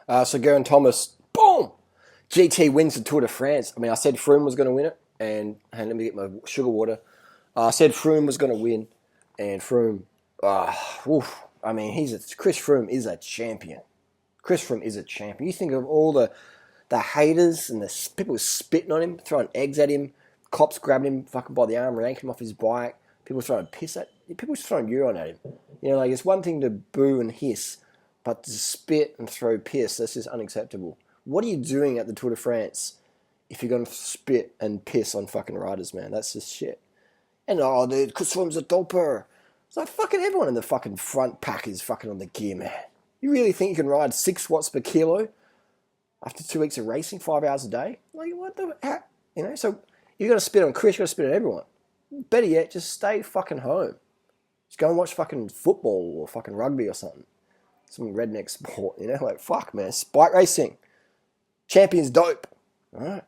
So Geraint Thomas, boom! GT wins the Tour de France. I mean, I said Froome was going to win it, and hey, let me get my sugar water. I said Froome was going to win, and Froome, I mean, Chris Froome is a champion. Chris Froome is a champion. You think of all the haters and the people spitting on him, throwing eggs at him, cops grabbing him fucking by the arm, yanking him off his bike, people throwing people throwing urine at him. You know, like it's one thing to boo and hiss, but to spit and throw piss, that's just unacceptable. What are you doing at the Tour de France if you're going to spit and piss on fucking riders, man? That's just shit. And, dude, Chris Froome's a doper. It's like fucking everyone in the fucking front pack is fucking on the gear, man. You really think you can ride 6 watts per kilo after 2 weeks of racing, 5 hours a day? Like, what the heck? You know, so you're going to spit on Chris, you're going to spit on everyone. Better yet, just stay fucking home. Just go and watch fucking football or fucking rugby or something. Some redneck sport, you know? Like, fuck, man. Bike racing. Champion's dope. All right?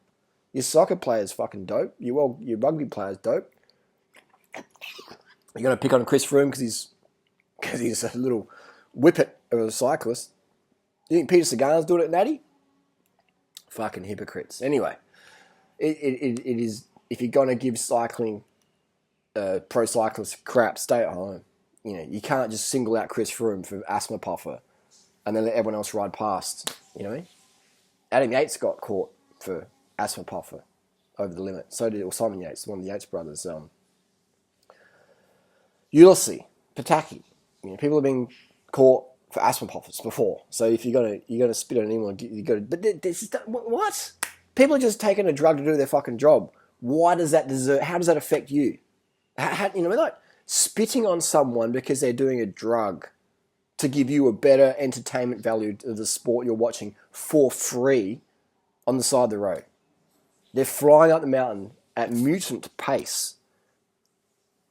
Your soccer player's fucking dope. Your rugby player's dope. You're going to pick on Chris Froome because he's a little whippet of a cyclist. You think Peter Sagan's doing it, Natty? Fucking hypocrites. Anyway, it is, if you're going to give cycling, pro cyclists crap, stay at home. You know, you can't just single out Chris Froome for asthma puffer and then let everyone else ride past. You know what I mean? Adam Yates got caught for asthma puffer over the limit. So did Simon Yates, one of the Yates brothers. Ulysses, Pataki. You know, people have been caught for asthma puffers before. So if you're gonna spit on anyone, you got to. But this is what? People are just taking a drug to do their fucking job. Why does that deserve? How does that affect you? You know, like spitting on someone because they're doing a drug to give you a better entertainment value of the sport you're watching for free on the side of the road. They're flying up the mountain at mutant pace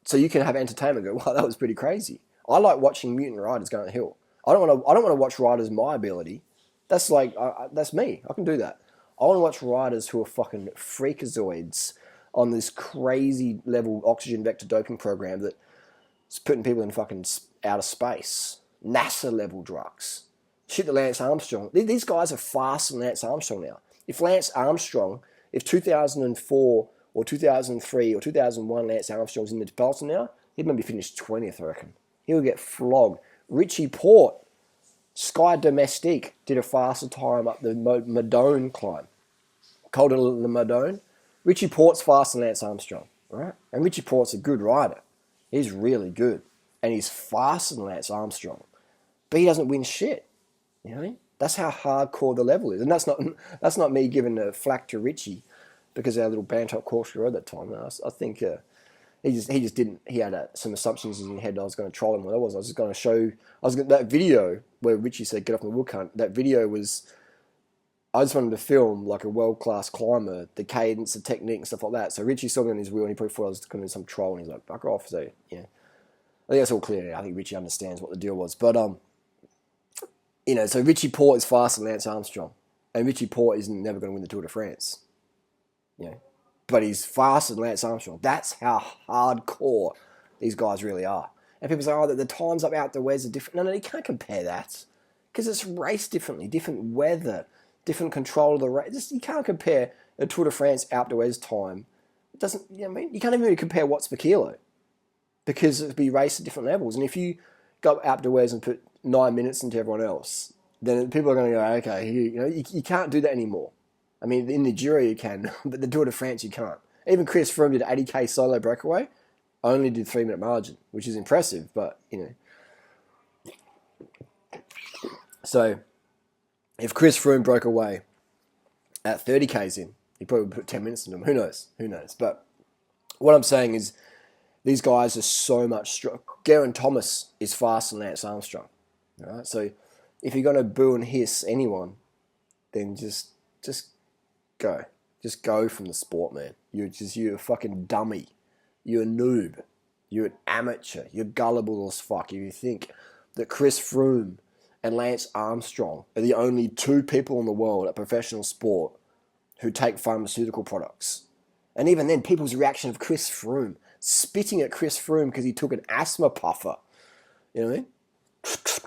so you can have entertainment. Go, wow, that was pretty crazy. I like watching mutant riders go on the hill. I don't want to watch riders my ability. That's like that's me. I can do that. I want to watch riders who are fucking freakazoids on this crazy level oxygen vector doping program that's putting people in fucking outer space. NASA level drugs. Shit that Lance Armstrong. These guys are faster than Lance Armstrong now. If 2004 or 2003 or 2001 Lance Armstrong's in the peloton now, he'd maybe finish 20th, I reckon. He would get flogged. Richie Port, Sky Domestique, did a faster time up the Madone climb. Colder than the Madone. Richie Port's faster than Lance Armstrong, right? And Richie Port's a good rider. He's really good. And he's faster than Lance Armstrong. But he doesn't win shit. You know what I mean? That's how hardcore the level is. And that's not me giving a flack to Richie because our little Bantop course we rode that time. No, I think he just didn't. He had some assumptions in his head. I was going to troll him. What I was just going to show. That video where Richie said get off my wood cunt. That video was. I just wanted to film like a world class climber, the cadence, the technique, and stuff like that. So Richie saw me on his wheel and he probably thought I was going to do some troll, and he's like, "Fuck off." So yeah, I think that's all clear now. I think Richie understands what the deal was, but you know, so Richie Port is faster than Lance Armstrong, and Richie Port is never going to win the Tour de France. You know, but he's faster than Lance Armstrong. That's how hardcore these guys really are. And people say, "Oh, the times up outdoors are different." No, you can't compare that because it's raced differently, different weather, different control of the race. You can't compare a Tour de France outdoors time. It doesn't. You know what I mean? You can't even really compare watts per kilo because it'd be raced at different levels. And if you go outdoors and put 9 minutes into everyone else, then people are going to go, okay, you can't do that anymore. I mean, in the Giro you can, but the Tour de France you can't. Even Chris Froome did 80k solo breakaway, only did 3-minute margin, which is impressive, but, you know. So, if Chris Froome broke away at 30k's in, he probably would put 10 minutes into him. Who knows? But what I'm saying is, these guys are so much strong. Geraint Thomas is faster than Lance Armstrong. All right? So if you're going to boo and hiss anyone, then just go. Just go from the sport, man. You're a fucking dummy. You're a noob. You're an amateur. You're gullible as fuck. If you think that Chris Froome and Lance Armstrong are the only 2 people in the world at professional sport who take pharmaceutical products. And even then, people's reaction of Chris Froome, spitting at Chris Froome because he took an asthma puffer. You know what I mean?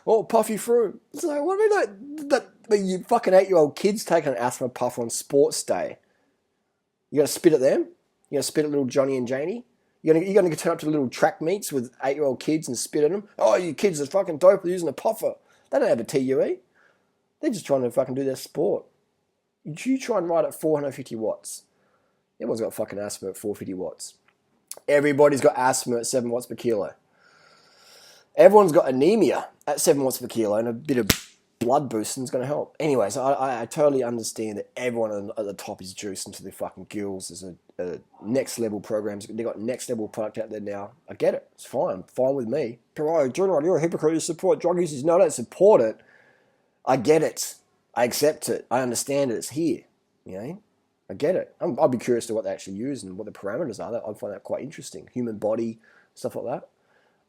Oh, Puffy Froome. So what do you mean? I mean, you fucking 8-year-old kids taking an asthma puff on sports day. You gonna spit at them? You gonna spit at little Johnny and Janie? You gonna turn up to little track meets with 8-year-old kids and spit at them? Oh, you kids are fucking dope. They're using a puffer. They don't have a TUE. They're just trying to fucking do their sport. You try and ride at 450 watts. Everyone's got fucking asthma at 450 watts. Everybody's got asthma at 7 watts per kilo. Everyone's got anemia at 7 watts per kilo, and a bit of blood boosting is going to help. Anyway, so I totally understand that everyone at the top is juicing to their fucking gills. There's a next level programs. They've got next level product out there now. I get it. It's fine. Fine with me. Oh, you're a hypocrite. You support drug users. No, I don't support it. I get it. I accept it. I understand it. It's here. You know? I get it. I'll be curious to what they actually use and what the parameters are. I'd find that quite interesting. Human body, stuff like that.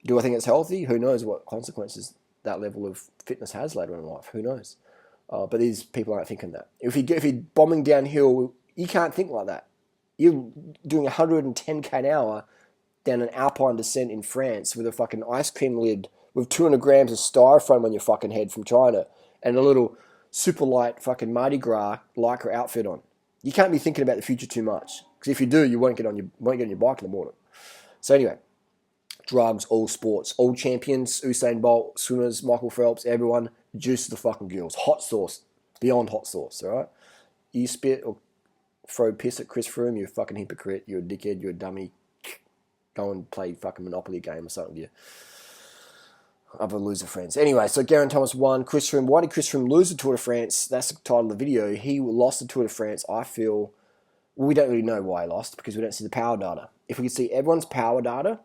Do I think it's healthy? Who knows what consequences that level of fitness has later in life? Who knows? But these people aren't thinking that. If you're bombing downhill, you can't think like that. You're doing 110k an hour down an alpine descent in France with a fucking ice cream lid with 200 grams of styrofoam on your fucking head from China and a little super light fucking Mardi Gras lycra outfit on. You can't be thinking about the future too much, because if you do, you won't get on your bike in the morning. So anyway, drugs, all sports, all champions, Usain Bolt, swimmers, Michael Phelps, everyone, juice the fucking gills. Hot sauce, beyond hot sauce, all right? You spit or throw piss at Chris Froome, you're a fucking hypocrite, you're a dickhead, you're a dummy. Go and play fucking Monopoly game or something with your other loser friends. Anyway, so Geraint Thomas won. Chris Froome, why did Chris Froome lose the Tour de France? That's the title of the video. He lost the Tour de France, I feel. Well, we don't really know why he lost because we don't see the power data. If we could see everyone's power data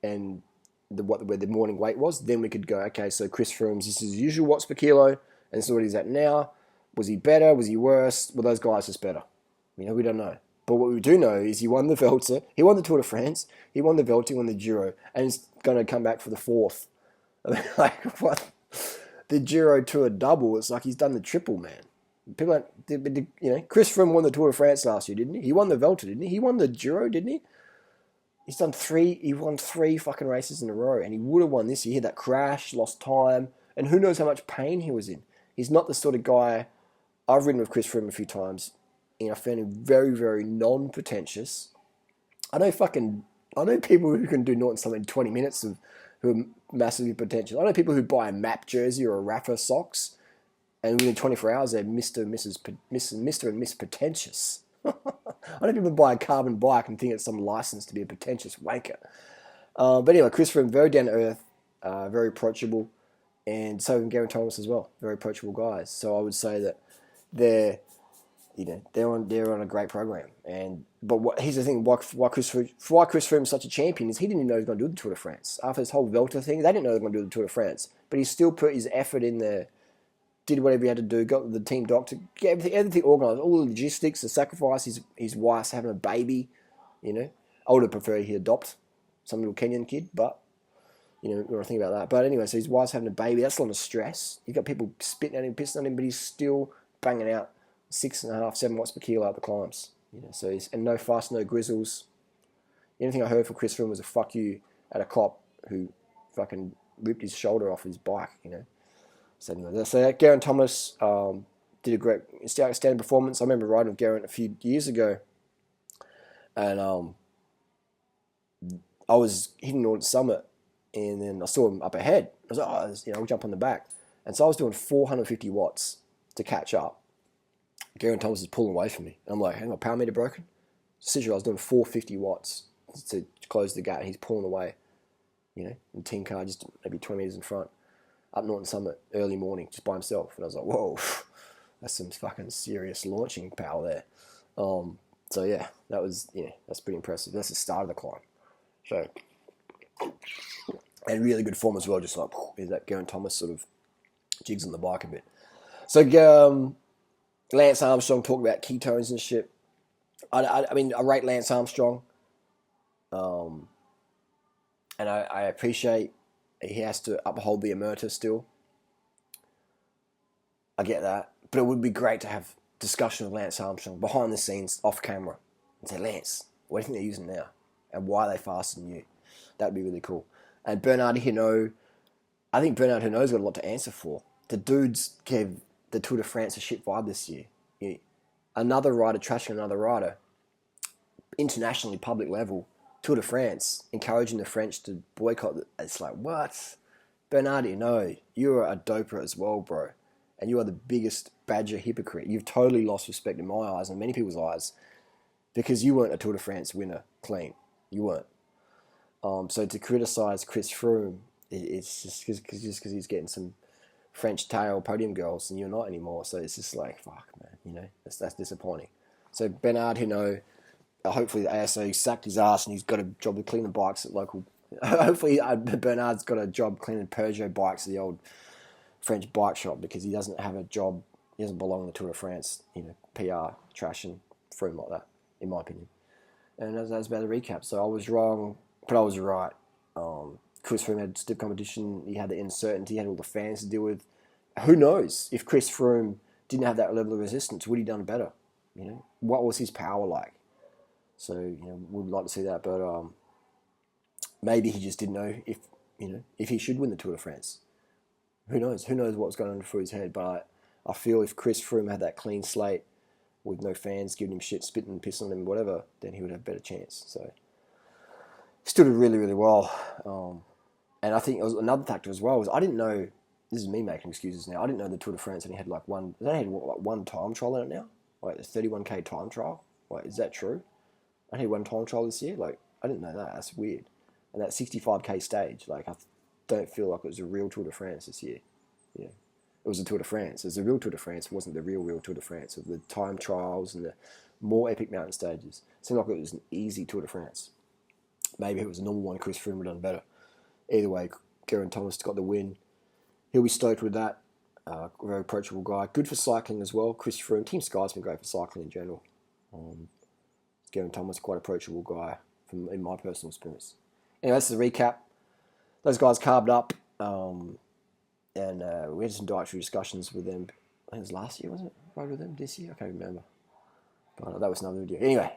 and where the morning weight was, then we could go, okay, so Chris Froome's, this is his usual watts per kilo, and this is what he's at now. Was he better? Was he worse? Were those guys just better? You know, we don't know. But what we do know is he won the Vuelta, he won the Tour de France, he won the Vuelta, he won the Giro, and he's going to come back for the fourth. I mean, like, what? The Giro Tour double, it's like he's done the triple, man. People, you know, Chris Froome won the Tour de France last year, didn't he? He won the Vuelta, didn't he? He won the Giro, didn't he? He won 3 fucking races in a row, and he would have won this year. He had that crash, lost time, and who knows how much pain he was in. He's not the sort of guy. I've ridden with Chris Froome a few times, and I found him very, very non-pretentious. I know people who can do naught and something in 20 minutes who are massively pretentious. I know people who buy a MAP jersey or a Rafa socks, and within 24 hours they're Mr. and Miss Pretentious. I know people buy a carbon bike and think it's some license to be a pretentious wanker. But anyway, Chris Froome, very down to earth, very approachable, and so can Geraint Thomas as well, very approachable guys. So I would say that they're on a great program. Here's the thing: why Chris Froome's such a champion is he didn't even know he was going to do the Tour de France after this whole Vuelta thing. They didn't know they were going to do the Tour de France, but he still put his effort in there, did whatever he had to do, got the team doctor, get everything organised, all the logistics, the sacrifice. His wife's having a baby, you know. I would have preferred he adopt some little Kenyan kid, but you know, you want to think about that. But anyway, so his wife's having a baby. That's a lot of stress. You've got people spitting at him, pissing on him, but he's still banging out 6.5, 7 watts per kilo out the climbs. You know, so and no fuss, no grizzles. The only thing I heard from Chris Froome was a fuck you at a cop who fucking ripped his shoulder off his bike, you know. So anyway, so Geraint Thomas did a great outstanding performance. I remember riding with Geraint a few years ago, and I was hitting Northern Summit, and then I saw him up ahead. I was like, I'll jump on the back, and so I was doing 450 watts to catch up. Geraint Thomas is pulling away from me. I'm like, hey, my power meter broken? Essentially, I was doing 450 watts to close the gap, and he's pulling away, you know, in the team car, just maybe 20 meters in front, up Norton Summit, early morning, just by himself. And I was like, whoa, that's some fucking serious launching power there. So yeah, that's pretty impressive. That's the start of the climb. So, and really good form as well, just like, is that Geraint Thomas sort of jigs on the bike a bit. So, Lance Armstrong talked about ketones and shit. I mean, I rate Lance Armstrong. And I appreciate he has to uphold the omerta still. I get that. But it would be great to have discussion with Lance Armstrong behind the scenes, off camera, and say, Lance, what do you think they're using now? And why are they faster than you? That would be really cool. And Bernard Hinault, I think Bernard Hinault's got a lot to answer for. The dude's gave the Tour de France a shit vibe this year. Another rider trashing another rider, internationally, public level, Tour de France, encouraging the French to boycott. It's like, what? Bernard Hinault, you are a doper as well, bro. And you are the biggest badger hypocrite. You've totally lost respect in my eyes and many people's eyes because you weren't a Tour de France winner clean. You weren't. So to criticise Chris Froome, it's just because he's getting some French tail podium girls and you're not anymore. So it's just like, fuck, man, that's disappointing. So Bernard Hinault, hopefully the ASO sacked his ass and he's got a job to clean the bikes at local. Hopefully Bernard's got a job cleaning Peugeot bikes at the old French bike shop because he doesn't have a job. He doesn't belong in the Tour de France, PR trashing Froome like that, in my opinion. And that's about the recap. So I was wrong, but I was right. Chris Froome had stiff competition. He had the uncertainty. He had all the fans to deal with. Who knows if Chris Froome didn't have that level of resistance, would he done better? What was his power like? So we'd like to see that, but maybe he just didn't know if he should win the Tour de France. Who knows? Who knows what's going on through his head? But I feel if Chris Froome had that clean slate with no fans giving him shit, spitting and pissing on him, whatever, then he would have a better chance. So he stood it really, really well. And I think it was another factor as well was I didn't know. This is me making excuses now. I didn't know the Tour de France only had one time trial in it now. Like the 31k time trial. Like, is that true? I had one time trial this year. Like, I didn't know that. That's weird. And that 65k stage, like, I don't feel like it was a real Tour de France this year. It was a Tour de France. It was a real Tour de France. It wasn't the real Tour de France of the time trials and the more epic mountain stages. It seemed like it was an easy Tour de France. Maybe if it was a normal one, Chris Froome would have done better. Either way, Geraint Thomas got the win. He'll be stoked with that. Very approachable guy. Good for cycling as well. Chris Froome. Team Sky's been great for cycling in general. Geraint Thomas, quite approachable guy in my personal experience. Anyway, that's the recap. Those guys carved up, and we had some dietary discussions with them. I think it was last year, wasn't it? Rode with them this year? I can't remember. But that was another video. Anyway,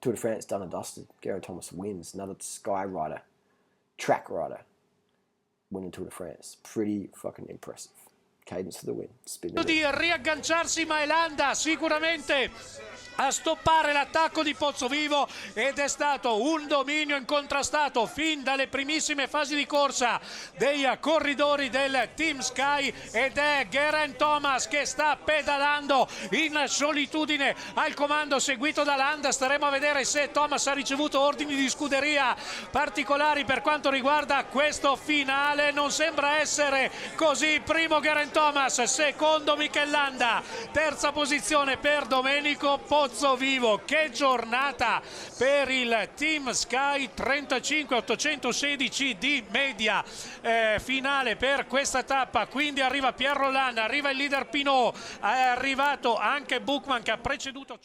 Tour de France done and dusted. Geraint Thomas wins. Another Sky rider, track rider, winning Tour de France. Pretty fucking impressive. Cadence for the win. Di riagganciarsi Maelanda sicuramente a stoppare l'attacco di Pozzovivo ed è stato un dominio incontrastato fin dalle primissime fasi di corsa dei corridori del Team Sky ed è Geraint Thomas che sta pedalando in solitudine al comando seguito da Landa. Staremo a vedere se Thomas ha ricevuto ordini di scuderia particolari per quanto riguarda questo finale. Non sembra essere così. Primo Geraint Thomas, secondo Mikel Landa, terza posizione per Domenico Pozzovivo. Che giornata per il Team Sky, 35.816 di media finale per questa tappa. Quindi arriva Pierre Rolland, arriva il leader Pinot, è arrivato anche Buchmann che ha preceduto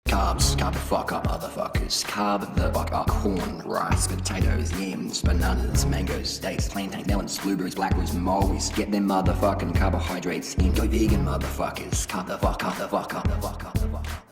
Carbs, carb the fuck up, motherfuckers. Carb the fuck up. Corn, rice, potatoes, yams, bananas, mangoes, dates, plantains, melons, blueberries, blackberries, mulberries. Get them motherfucking carbohydrates in. Go vegan, motherfuckers. Cut the fuck up, the fuck up, the fuck up, the fuck up.